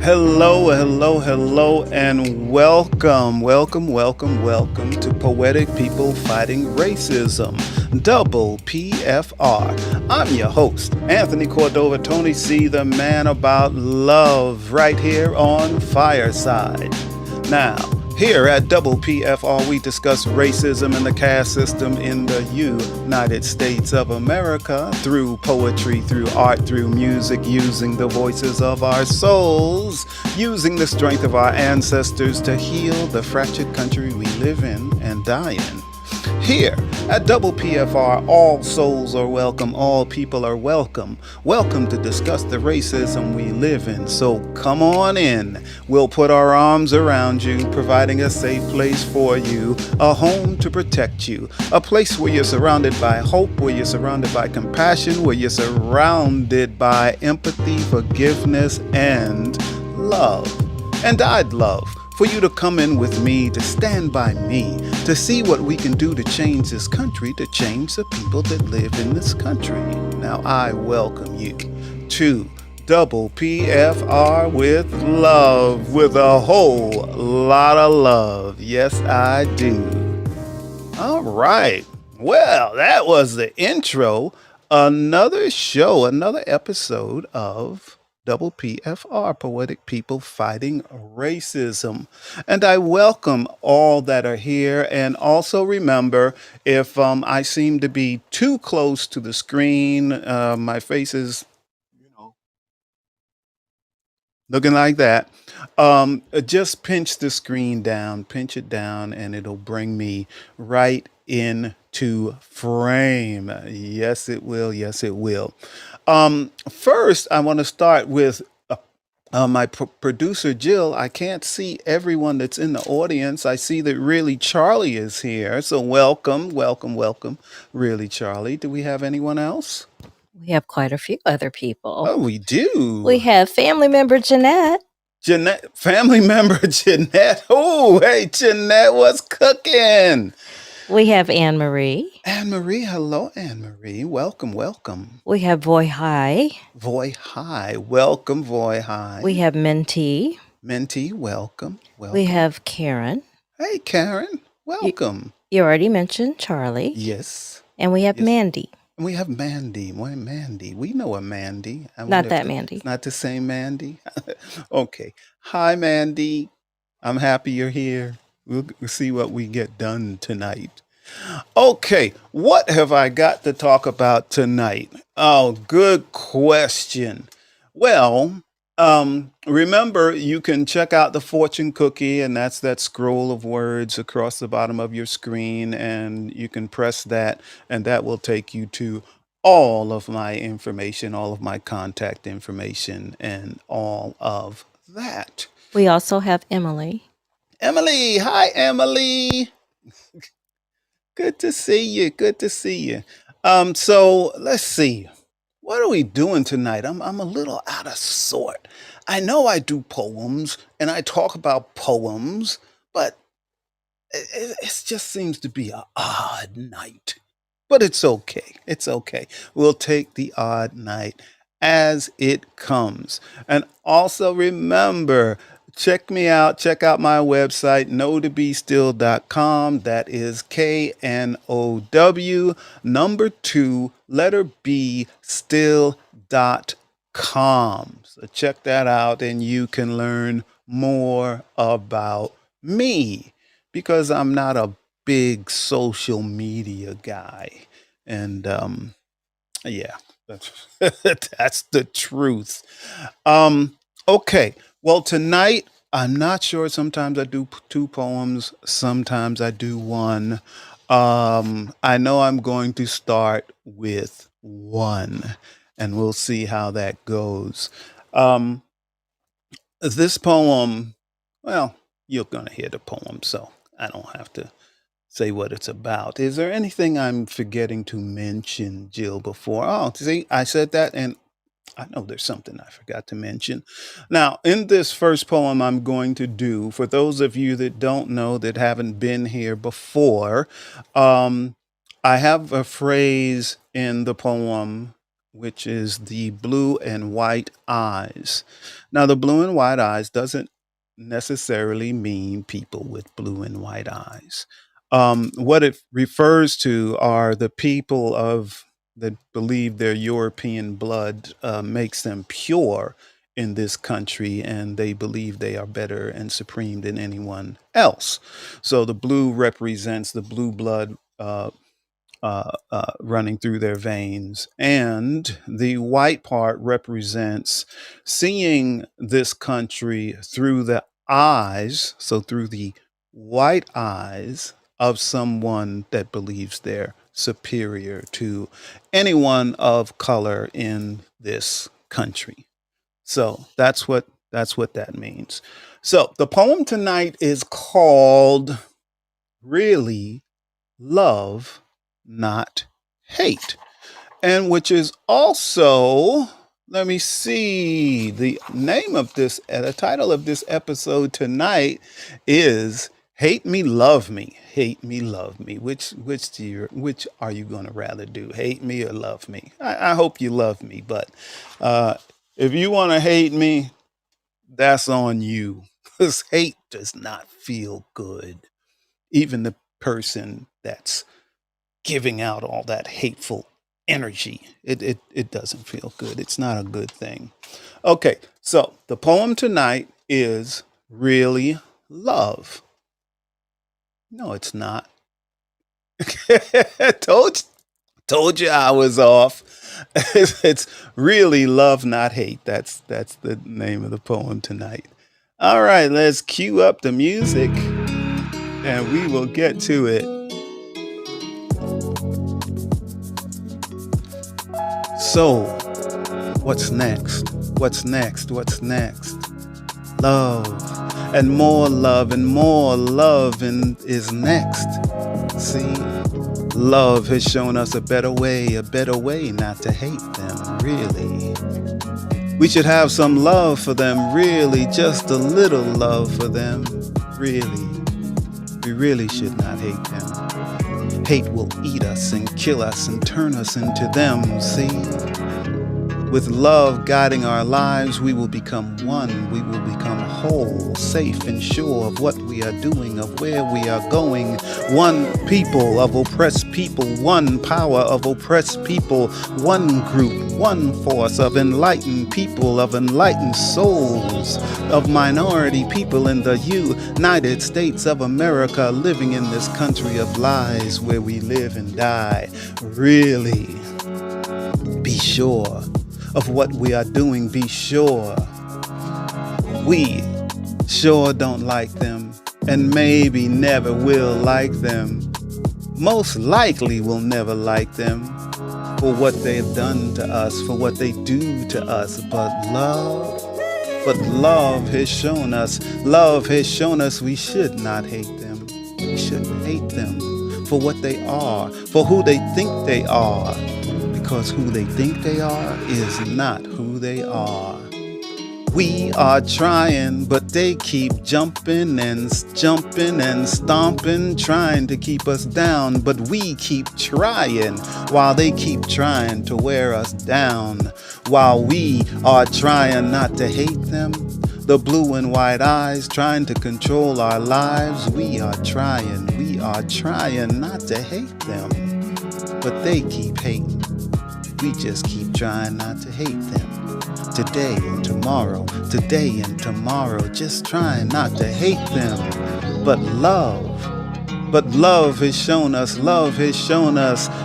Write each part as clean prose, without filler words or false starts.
Hello, hello, hello, and welcome to Poetic People Fighting Racism, double PFR. I'm your host, Anthony Cordova, Tony C., the man about love, right here on Fireside. Now, here at Double PFR, we discuss racism and the caste system in the United States of America through poetry, through art, through music, using the voices of our souls, using the strength of our ancestors to heal the fractured country we live in and die in. Here at Double PFR, all souls are welcome, all people are welcome. Welcome to discuss the racism we live in. So come on in. We'll put our arms around you, providing a safe place for you, a home to protect you, a place where you're surrounded by hope, where you're surrounded by compassion, where you're surrounded by empathy, forgiveness, and love. And I'd love for you to come in with me, to stand by me, to see what we can do to change this country, to change the people that live in this country. Now, I welcome you to Double PFR with love, with a whole lot of love. Yes, I do. All right. Well, that was the intro. Another show, another episode of Double PFR, Poetic People Fighting Racism. And I welcome all that are here. And also remember, if I seem to be too close to the screen, my face is, you know, looking like that. Just pinch the screen down, pinch it down, and it'll bring me right into frame. Yes, it will. Yes, it will. First, I want to start with my producer, Jill. I can't see everyone that's in the audience. I see that really Charlie is here. So welcome, really Charlie. Do we have anyone else? We have quite a few other people. Oh, we do. We have family member Jeanette. Jeanette, family member Jeanette. Oh, hey, Jeanette, what's cooking? We have Anne Marie. Anne Marie, hello, Anne Marie. Welcome. We have Voy High. Voy High, welcome, Voy High. We have Mentee. Mentee, welcome. We have Karen. Hey, Karen, welcome. You already mentioned Charlie. Yes. And we have Mandy. And we have Mandy. Why Mandy? We know a Mandy. Not that Mandy. Not the same Mandy? Okay. Hi, Mandy. I'm happy you're here. We'll see what we get done tonight. Okay, what have I got to talk about tonight? Oh, good question. Well, remember, you can check out the fortune cookie, and that's that scroll of words across the bottom of your screen, and you can press that, and that will take you to all of my information, all of my contact information, and all of that. We also have Emily. Emily, hi, Emily. Good to see you. Good to see you. So let's see. What are we doing tonight? I'm a little out of sort. I know I do poems and I talk about poems, but it just seems to be an odd night. But it's okay. It's okay. We'll take the odd night as it comes. And also remember, check me out. Check out my website, knowtobestill.com. That is KNOW, number 2, letter B, still.com. So check that out and you can learn more about me because I'm not a big social media guy. And yeah, that's the truth. Okay. Well, tonight, I'm not sure. Sometimes I do 2 poems, sometimes I do 1. I know I'm going to start with 1, and we'll see how that goes. This poem, well, you're going to hear the poem, so I don't have to say what it's about. Is there anything I'm forgetting to mention, Jill, before? Oh, see, I said that, and I know there's something I forgot to mention. Now, in this first poem I'm going to do, for those of you that don't know, that haven't been here before, I have a phrase in the poem which is the blue and white eyes. Now, the blue and white eyes doesn't necessarily mean people with blue and white eyes. What it refers to are the people of that believe their European blood makes them pure in this country, and they believe they are better and supreme than anyone else. So the blue represents the blue blood running through their veins. And the white part represents seeing this country through the eyes, so through the white eyes of someone that believes they're superior to anyone of color in this country. So that's what that means. So the poem tonight is called Really Love, Not Hate, and which is also, let me see, the name of this, the title of this episode tonight is Hate Me, Love Me. Hate Me, Love Me. Which are you going to rather do? Hate me or love me? I hope you love me, but if you want to hate me, that's on you. Because hate does not feel good. Even the person that's giving out all that hateful energy, it doesn't feel good. It's not a good thing. Okay, so the poem tonight is Really Love. No, it's not. told you I was off. It's Really Love, Not Hate. That's the name of the poem tonight. All right, let's cue up the music and we will get to it. So, what's next? What's next? What's next? Love and more love and more love and is next. See, love has shown us a better way not to hate them, really. We should have some love for them, really, just a little love for them, really. We really should not hate them. Hate will eat us and kill us and turn us into them, see? With love guiding our lives, we will become one. We will become whole, safe and sure of what we are doing, of where we are going. One people of oppressed people, one power of oppressed people, one group, one force of enlightened people, of enlightened souls, of minority people in the United States of America, living in this country of lies where we live and die. Really, be sure of what we are doing. Be sure. We sure don't like them, and maybe never will like them. Most likely will never like them for what they've done to us, for what they do to us. But love has shown us we should not hate them. We shouldn't hate them for what they are, for who they think they are. Because who they think they are is not who they are. We are trying, but they keep jumping and stomping, trying to keep us down. But we keep trying while they keep trying to wear us down. While we are trying not to hate them, the blue and white eyes trying to control our lives. We are trying not to hate them, but they keep hating. We just keep trying not to hate them. Today and tomorrow, just trying not to hate them. But love has shown us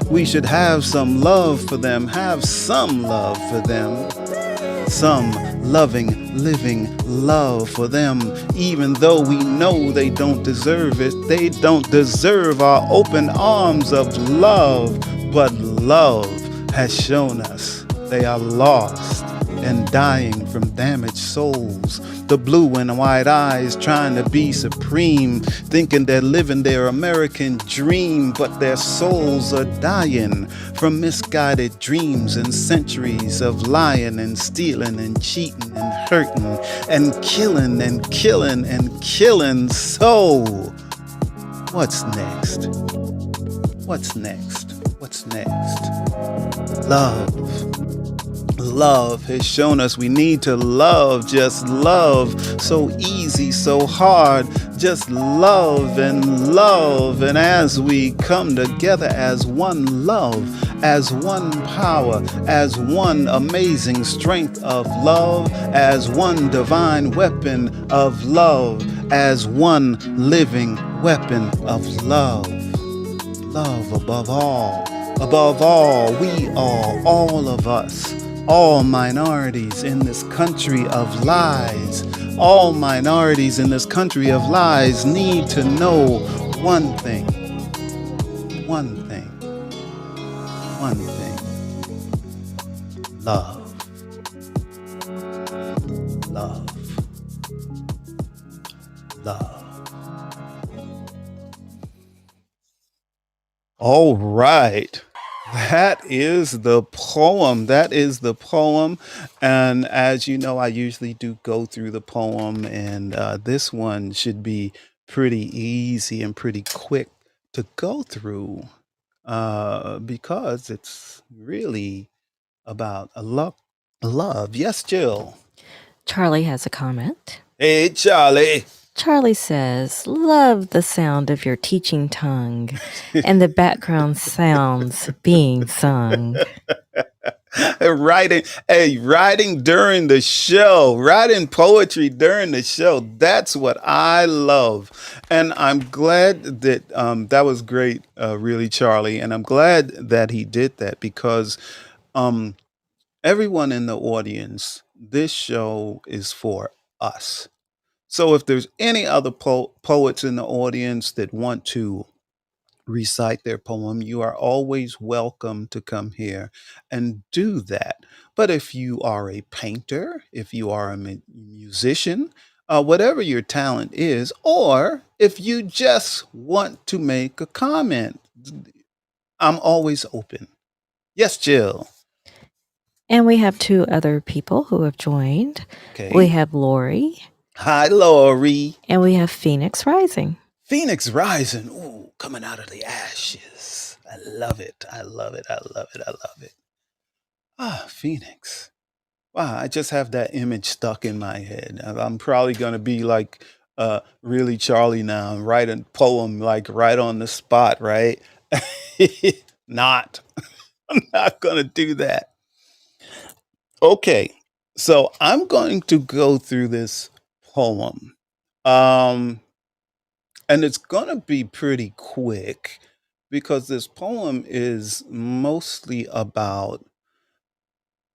we should have some love for them, have some love for them. Some loving, living love for them, even though we know they don't deserve it. They don't deserve our open arms of love, but love has shown us they are lost and dying from damaged souls. The blue and white eyes trying to be supreme, thinking they're living their American dream, but their souls are dying from misguided dreams and centuries of lying and stealing and cheating and hurting and killing and killing and killing. So, what's next? What's next? What's next? Love. love has shown us we need to love, just love. So easy, so hard, just love and love. And as we come together as one love, as one power, as one amazing strength of love, as one divine weapon of love, as one living weapon of love. Love above all. Above all, we all of us, all minorities in this country of lies, all minorities in this country of lies need to know one thing, one thing, one thing. Love, love, love. All right. That is the poem. That is the poem. And as you know, I usually do go through the poem, and this one should be pretty easy and pretty quick to go through because it's really about a love. Love. Yes, Jill. Charlie has a comment. Hey, Charlie. Charlie says, "Love the sound of your teaching tongue and the background sounds being sung." Writing during the show, writing poetry during the show. That's what I love. And I'm glad that that was great, really, Charlie. And I'm glad that he did that because um, everyone in the audience, this show is for us. So if there's any other poets in the audience that want to recite their poem, you are always welcome to come here and do that. But if you are a painter, if you are a musician, whatever your talent is, or if you just want to make a comment, I'm always open. Yes, Jill. And we have two other people who have joined. We Okay. have Lori Hi, Lori. and we have Phoenix Rising. Phoenix Rising. Ooh, coming out of the ashes. I love it. I love it. I love it. I love it. Ah, Phoenix. Wow, I just have that image stuck in my head. I'm probably going to be like really Charlie now and write a poem like right on the spot, right? Not. I'm not going to do that. Okay. So I'm going to go through this poem. Um and it's going to be pretty quick because this poem is mostly about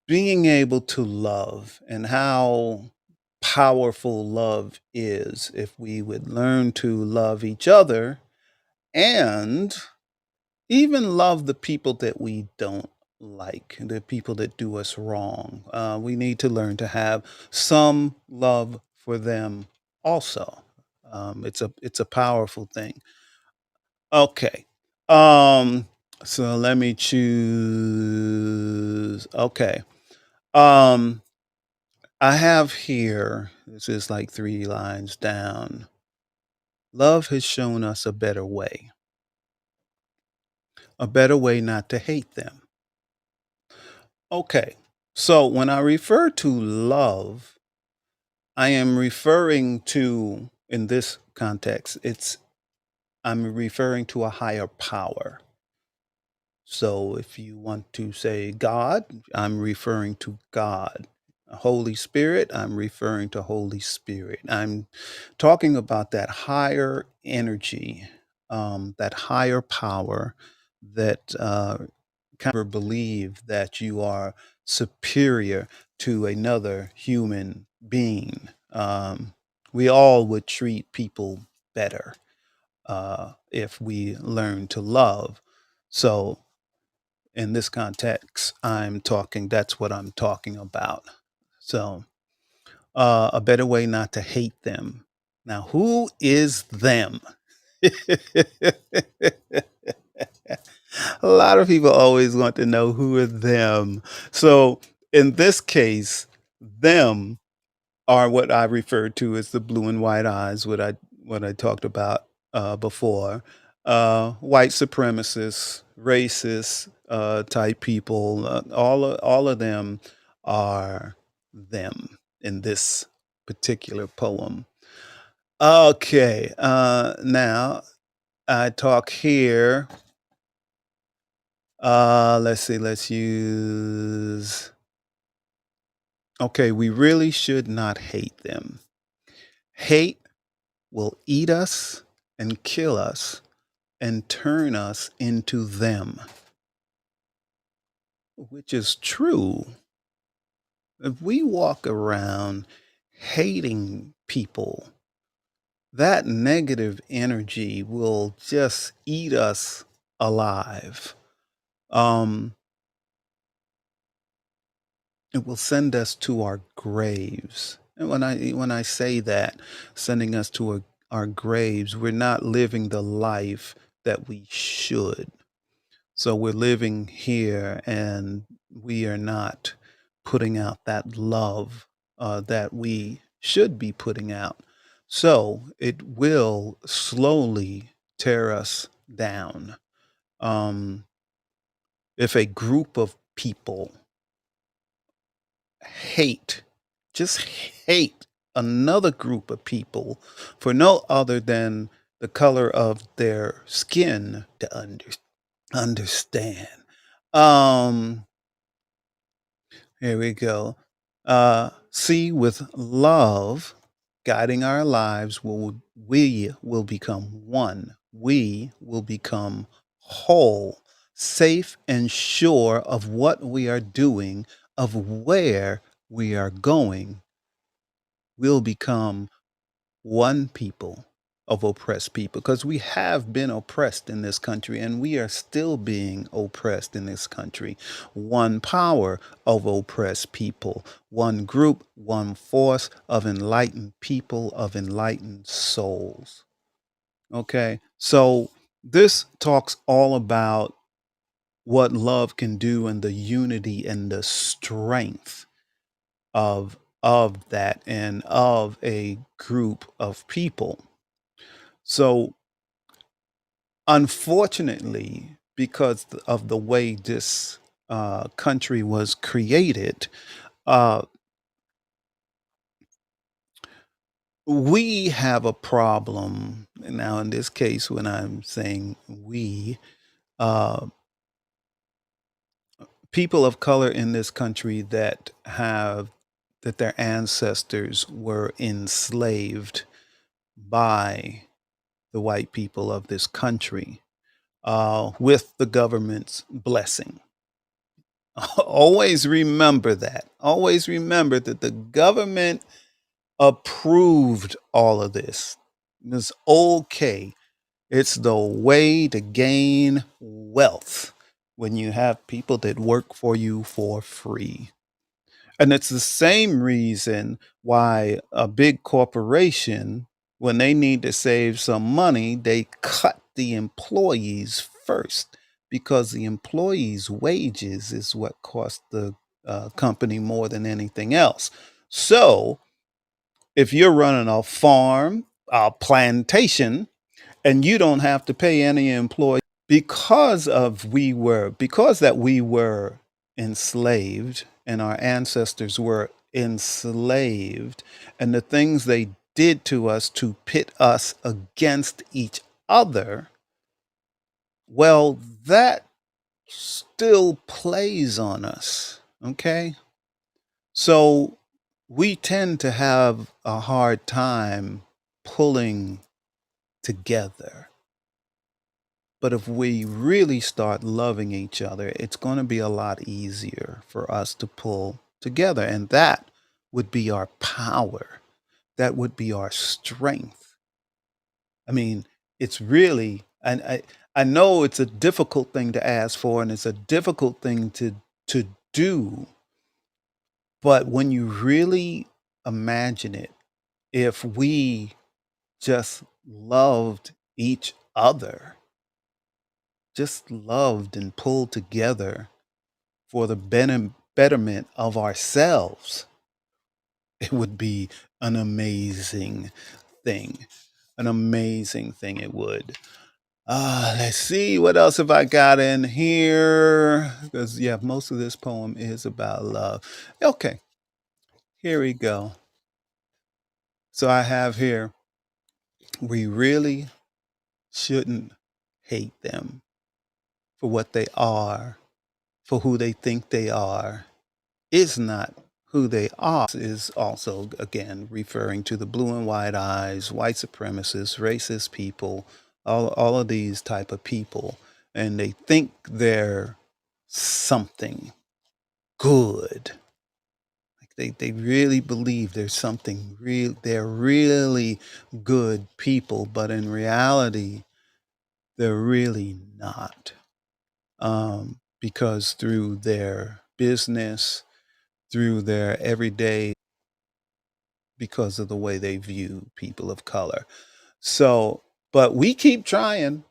being able to love and how powerful love is if we would learn to love each other and even love the people that we don't like, the people that do us wrong. We need to learn to have some love for them also. It's a powerful thing. Okay. Um, so let me choose. Okay. Um, I have here, this is like 3 lines down. Love has shown us a better way not to hate them. Okay. So when I refer to love, I am referring to, in this context, I'm referring to a higher power. So if you want to say God, I'm referring to God. Holy Spirit, I'm referring to Holy Spirit. I'm talking about that higher energy, that higher power that kind of believe that you are superior to another human being. We all would treat people better if we learn to love. So in this context, that's what I'm talking about. So, a better way not to hate them. Now, who is them? A lot of people always want to know who are them. So, in this case, them are what I referred to as the blue and white eyes, what I talked about before. White supremacists, racist type people, all of them are them in this particular poem. Okay, now I talk here. Let's see, let's use. Okay, we really should not hate them. Hate will eat us and kill us and turn us into them, which is true. If we walk around hating people, that negative energy will just eat us alive. Um, it will send us to our graves. And when I say that, sending us to our graves, we're not living the life that we should. So we're living here and we are not putting out that love that we should be putting out. So it will slowly tear us down. If a group of people hate, just hate another group of people for no other than the color of their skin to understand. Um, Here we go. See, with love guiding our lives, we will become one. We will become whole, safe, and sure of what we are doing, of where we are going. We'll become one people of oppressed people because we have been oppressed in this country and we are still being oppressed in this country. One power of oppressed people, one group, one force of enlightened people, of enlightened souls. Okay, so this talks all about what love can do and the unity and the strength of that and of a group of people. So, unfortunately, because of the way this country was created, uh, we have a problem. Now, in this case, when I'm saying we, uh, people of color in this country that their ancestors were enslaved by the white people of this country with the government's blessing. Always remember that. Always remember that the government approved all of this. It's okay. It's the way to gain wealth when you have people that work for you for free. And it's the same reason why a big corporation, when they need to save some money, they cut the employees first because the employees' wages is what costs the company more than anything else. So if you're running a farm, a plantation, and you don't have to pay any employee because that we were enslaved and our ancestors were enslaved and the things they did to us to pit us against each other, well, that still plays on us. Okay, so we tend to have a hard time pulling together. But if we really start loving each other, it's going to be a lot easier for us to pull together. And that would be our power. That would be our strength. I mean, it's really, and I know it's a difficult thing to ask for and it's a difficult thing to do. But when you really imagine it, if we just loved each other, just loved and pulled together for the betterment of ourselves, it would be an amazing thing. An amazing thing it would. Let's see what else have I got in here. Because yeah, most of this poem is about love. Okay, here we go. So I have here, we really shouldn't hate them for what they are, for who they think they are. It's not who they are. Is also, again, referring to the blue and white eyes, white supremacists, racist people, all of these type of people. And they think they're something good. Like they really believe there's something real. They're really good people, but in reality, they're really not. Because through their business, through their everyday, because of the way they view people of color. So, but we keep trying,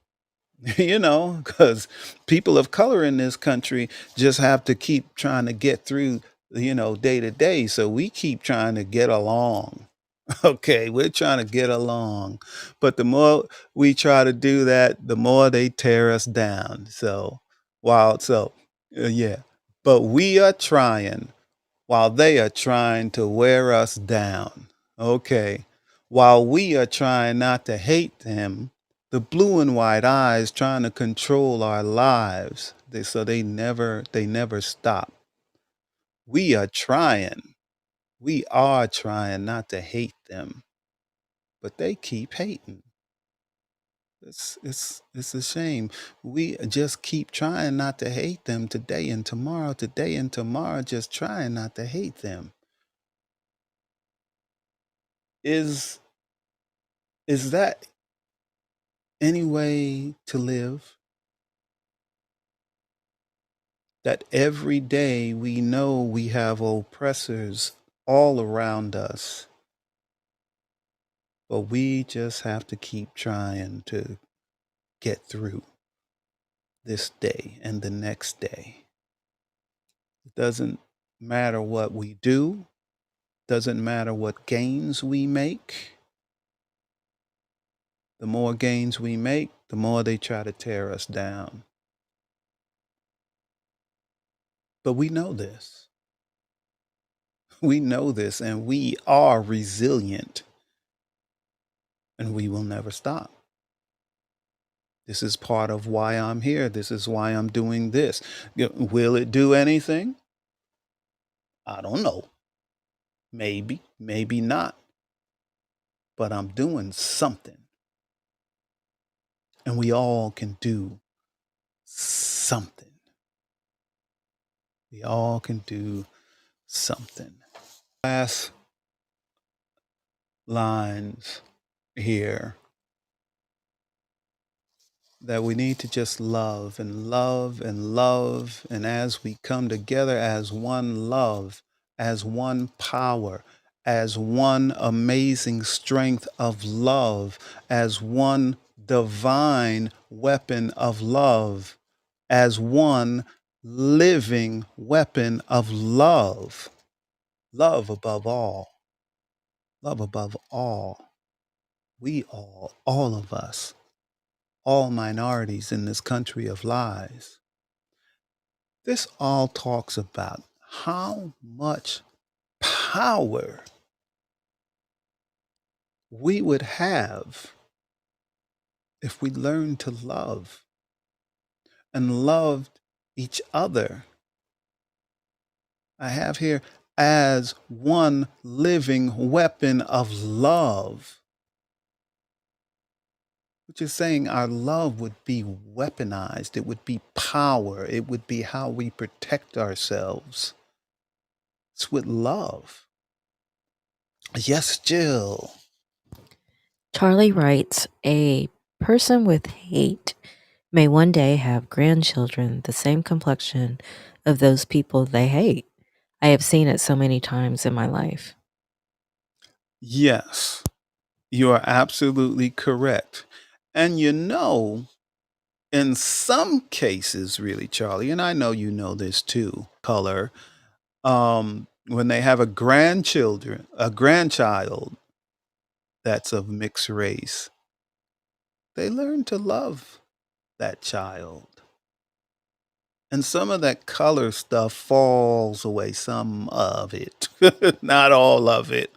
because people of color in this country just have to keep trying to get through, day to day. So we keep trying to get along. Okay, we're trying to get along. But the more we try to do that, the more they tear us down. So, yeah. But we are trying while they are trying to wear us down. Okay. While we are trying not to hate them, the blue and white eyes trying to control our lives. So they never stop. We are trying. We are trying not to hate them, but they keep hating. It's a shame. We just keep trying not to hate them today and tomorrow, just trying not to hate them. Is is that any way to live? That every day we know we have oppressors all around us, but we just have to keep trying to get through this day and the next day. It doesn't matter what we do, doesn't matter what gains we make. The more gains we make, the more they try to tear us down. But we know this. We know this, and we are resilient, and we will never stop. This is part of why I'm here. This is why I'm doing this. Will it do anything? I don't know. Maybe, maybe not. But I'm doing something. And we all can do something. We all can do something. Last lines here, that we need to just love and love and love. And as we come together as one love, as one power, as one amazing strength of love, as one divine weapon of love, as one living weapon of love, love above all, love above all, we all of us, all minorities in this country of lies. This all talks about how much power we would have if we learned to love and loved each other. I have here as one living weapon of love, which is saying our love would be weaponized. It would be power. It would be how we protect ourselves. It's with love. Yes, Jill. Charlie writes, a person with hate may one day have grandchildren the same complexion of those people they hate. I have seen it so many times in my life. Yes, you are absolutely correct. And in some cases, really, Charlie, and I know you know this too, color, when they have a grandchild that's of mixed race, they learn to love that child. And some of that color stuff falls away, some of it, not all of it.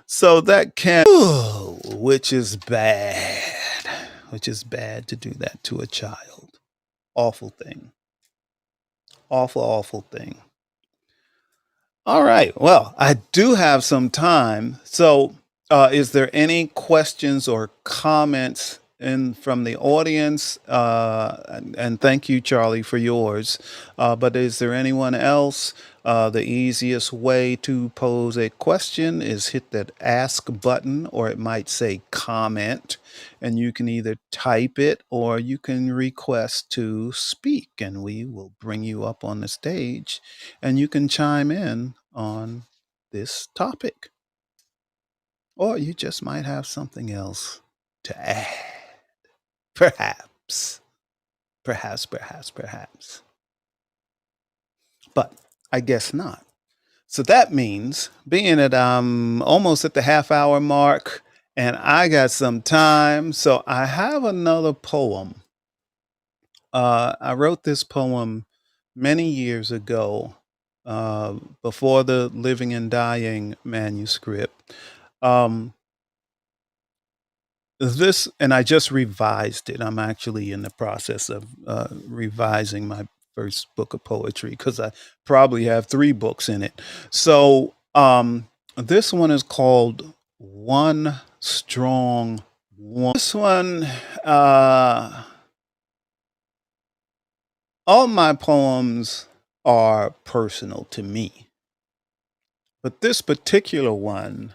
So that can, which is bad to do that to a child. Awful thing. Awful, awful thing. All right. Well, I do have some time. So, is there any questions or comments in from the audience? And thank you, Charlie, for yours. But is there anyone else? The easiest way to pose a question is hit that ask button, or it might say comment, and you can either type it or you can request to speak, and we will bring you up on the stage and you can chime in on this topic. Or you just might have something else to add. Perhaps. Perhaps. But I guess not. So that means, being that I'm almost at the half hour mark and I got some time, so I have another poem. I wrote this poem many years ago, before the Living and Dying manuscript. This, and I just revised it. I'm actually in the process of revising my first book of poetry because I probably have 3 books in it. So this one is called One Strong One. This one, all my poems are personal to me, but this particular one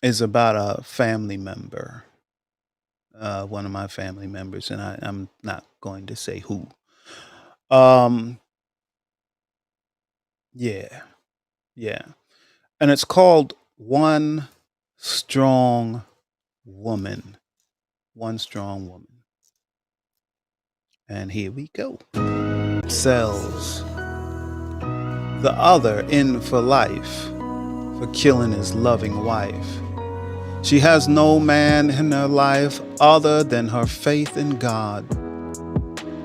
is about a family member, one of my family members, and I'm not going to say who. Um, yeah, yeah, and it's called One Strong Woman. One Strong Woman. And here we go. Sells the other in for life for killing his loving wife. She has no man in her life other than her faith in God.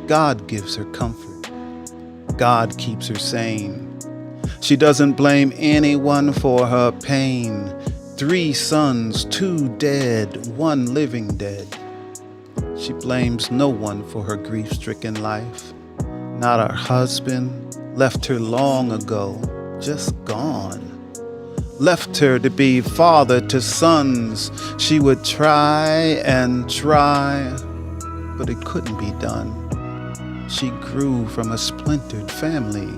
God gives her comfort. God keeps her sane. She doesn't blame anyone for her pain. 3 sons, 2 dead, 1 living dead. She blames no one for her grief-stricken life. Not her husband, left her long ago, just gone. Left her to be father to sons. She would try and try, but it couldn't be done. She grew from a splintered family.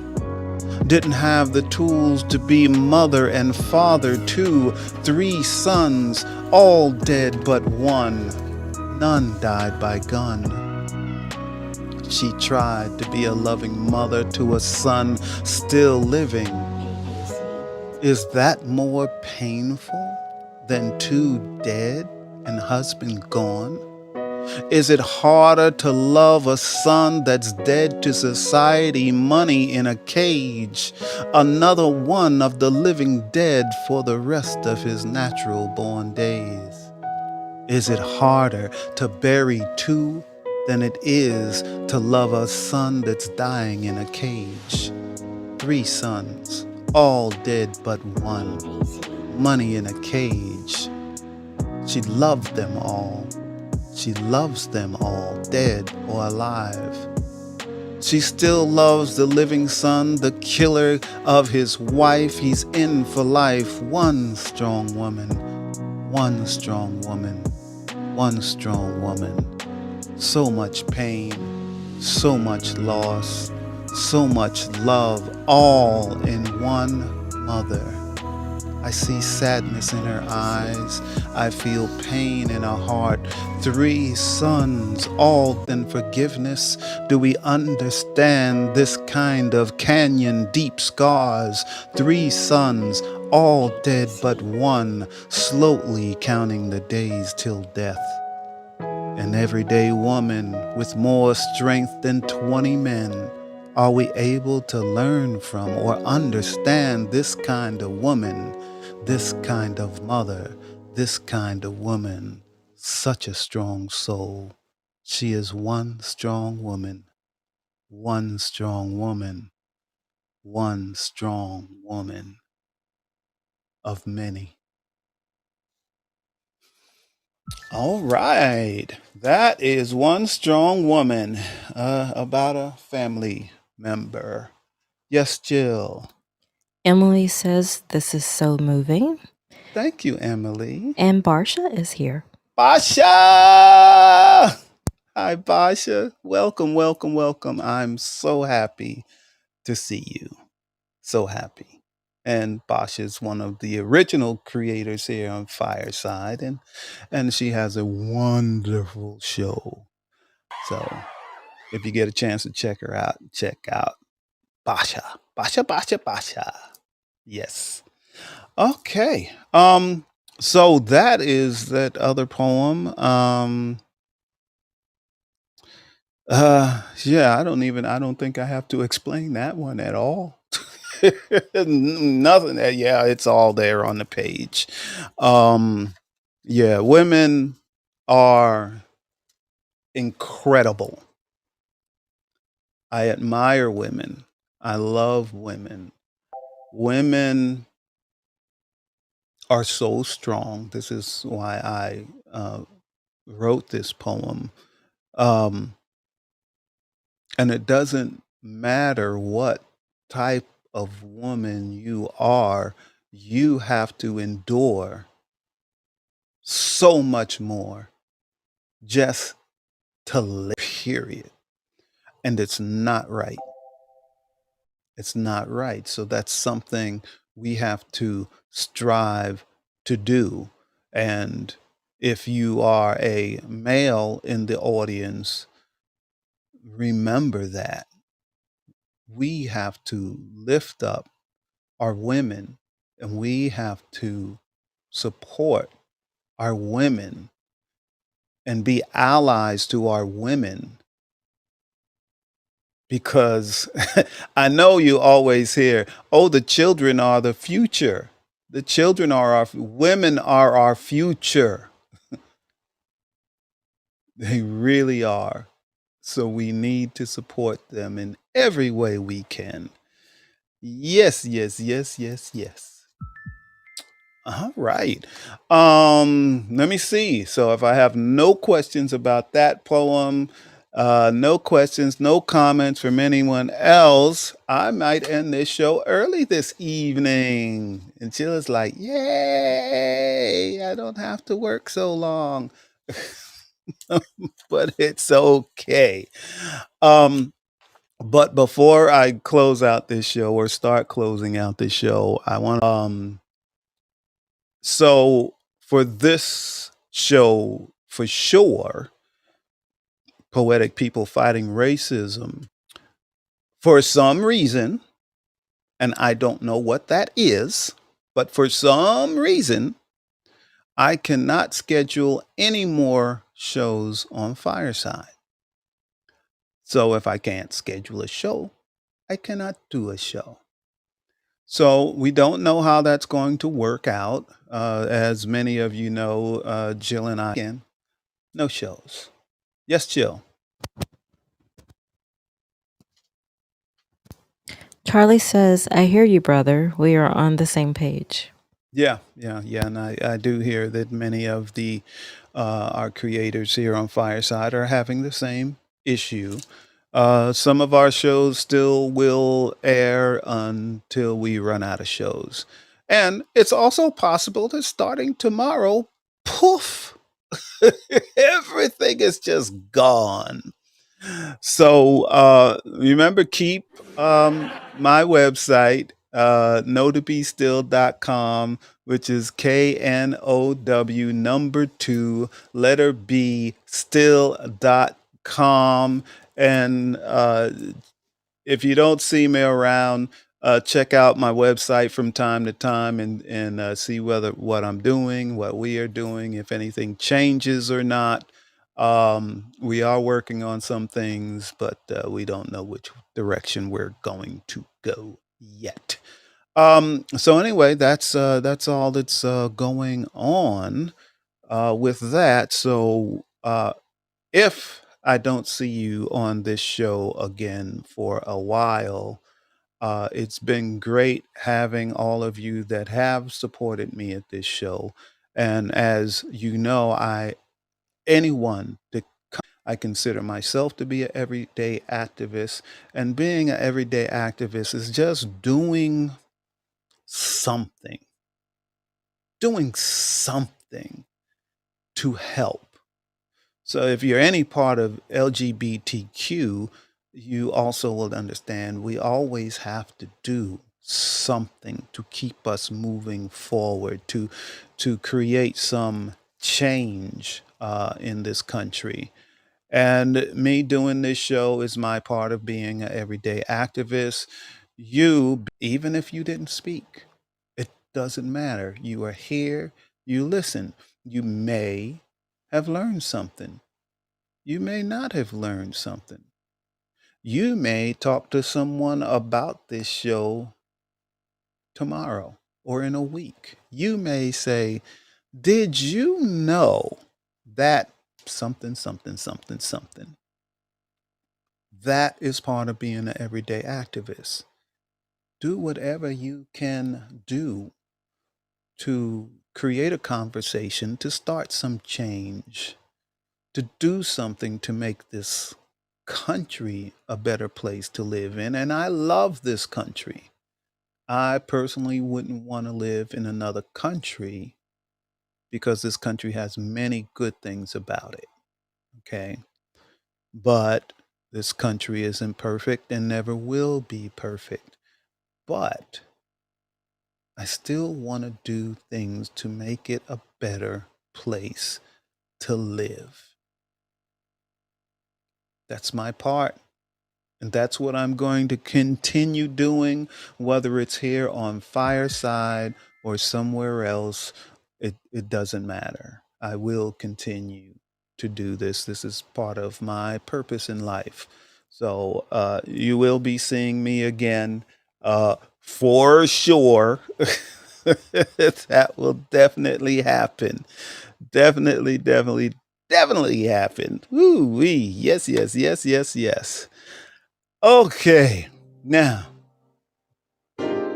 Didn't have the tools to be mother and father to 3 sons, all dead but 1. None died by gun. She tried to be a loving mother to a son still living. Is that more painful than 2 dead and husband gone? Is it harder to love a son that's dead to society, money in a cage, another one of the living dead for the rest of his natural born days? Is it harder to bury 2 than it is to love a son that's dying in a cage? 3 sons, all dead but 1, money in a cage. She loved them all. She loves them all, dead or alive. She still loves the living son, the killer of his wife. He's in for life. One strong woman, one strong woman, one strong woman. So much pain, so much loss, so much love, all in one mother. I see sadness in her eyes. I feel pain in her heart. 3 sons, all in forgiveness. Do we understand this kind of canyon deep scars? 3 sons, all dead but 1, slowly counting the days till death. An everyday woman with more strength than 20 men. Are we able to learn from or understand this kind of woman, this kind of mother, this kind of woman? such a strong soul. She is one strong woman, one strong woman, one strong woman of many. All right. That is one strong woman about a family member. Yes, Jill. Emily says this is so moving. Thank you, Emily. And Barsha is here. Basha! Hi, Basha. Welcome, welcome, welcome. I'm so happy to see you. So happy. And Basha is one of the original creators here on Fireside, and she has a wonderful show. So if you get a chance to check her out, check out Basha. Basha, Basha, Basha. Yes. Okay. So that is that other poem. Yeah, I don't think I have to explain that one at all. Nothing. Yeah, it's all there on the page. Yeah, women are incredible. I admire women. I love women. Women are so strong. This is why I wrote this poem. Um, and it doesn't matter what type of woman you are, you have to endure so much more just to live, period. And it's not right. It's not right. So that's something we have to strive to do. And if you are a male in the audience, remember that we have to lift up our women and we have to support our women and be allies to our women because I know you always hear, oh, the children are the future. The children are our women are our future. They really are. So we need to support them in every way we can. Yes, yes, yes, yes, yes. All right. Let me see. So if I have no questions about that poem, no questions, no comments from anyone else, I might end this show early this evening. And Jill like, yay, I don't have to work so long. But it's okay. But before I close out this show or start closing out this show, I want so for this show, for sure, Poetic People Fighting Racism, for some reason, and I don't know what that is, but for some reason, I cannot schedule any more shows on Fireside. So if I can't schedule a show, I cannot do a show. So we don't know how that's going to work out. As many of you know, Jill and I, again, no shows. Yes, Jill. Charlie says, I hear you, brother. We are on the same page. Yeah, and I do hear that many of the our creators here on Fireside are having the same issue. Some of our shows still will air until we run out of shows, and it's also possible that starting tomorrow, poof, everything is just gone. So remember, keep my website, knowtobestill.com, which is KNOW number 2, letter B, still.com. And if you don't see me around, check out my website from time to time and see whether what I'm doing, what we are doing, if anything changes or not. We are working on some things, but we don't know which direction we're going to go yet. So anyway, that's all that's going on. with that. So if I don't see you on this show again for a while, it's been great having all of you that have supported me at this show. And as you know, anyone that I consider myself to be an everyday activist, and being an everyday activist is just something, doing something to help. So if you're any part of LGBTQ, you also will understand we always have to do something to keep us moving forward, to create some change in this country. And me doing this show is my part of being an everyday activist. You, even if you didn't speak, it doesn't matter. You are here, you listen. You may have learned something. You may not have learned something. You may talk to someone about this show tomorrow or in a week. You may say, did you know that something, something, something, something? That is part of being an everyday activist. Do whatever you can do to create a conversation, to start some change, to do something to make this country a better place to live in. And I love this country. I personally wouldn't want to live in another country because this country has many good things about it. Okay. But this country isn't perfect and never will be perfect. But I still want to do things to make it a better place to live. That's my part. And that's what I'm going to continue doing, whether it's here on Fireside or somewhere else. It doesn't matter. I will continue to do this. This is part of my purpose in life. So you will be seeing me again for sure. That will definitely happen. Definitely, definitely, definitely happen. Woo wee. Yes, yes, yes, yes, yes. Okay, now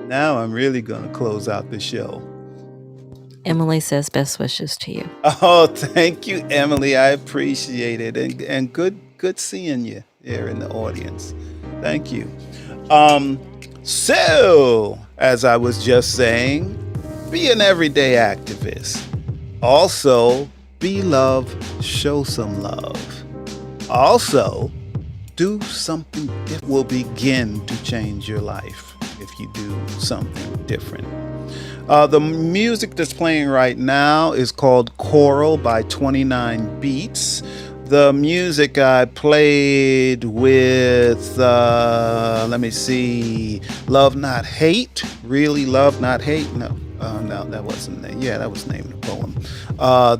I'm really gonna close out the show. Emily says best wishes to you. Oh, thank you, Emily. I appreciate it, and good seeing you here in the audience. Thank you. Um, so as I was just saying, be an everyday activist. Also, be love, show some love. Also, do something different will begin to change your life if you do something different. The music that's playing right now is called Choral by 29 Beats. The music I played with, let me see, Love Not Hate. Really Love Not Hate? No, that wasn't it. Yeah, that was the name of the poem.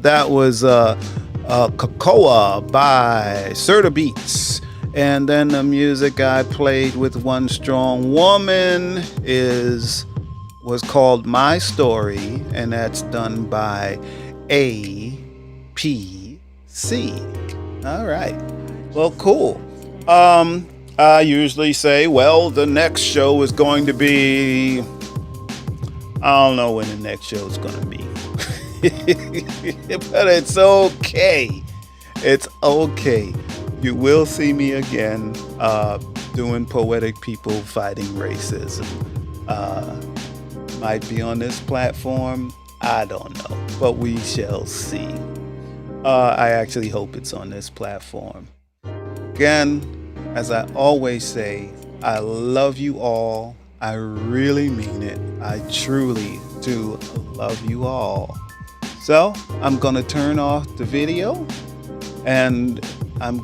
That was Cocoa by Serta Beats. And then the music I played with One Strong Woman was called My Story, and that's done by APC. All right. Well, cool. I usually say, well, the next show is going to be, I don't know when the next show is going to be. But it's okay. It's okay. You will see me again doing Poetic People Fighting Racism. Might be on this platform. I don't know. But we shall see. I actually hope it's on this platform. Again, as I always say, I love you all. I really mean it. I truly do love you all. So I'm going to turn off the video and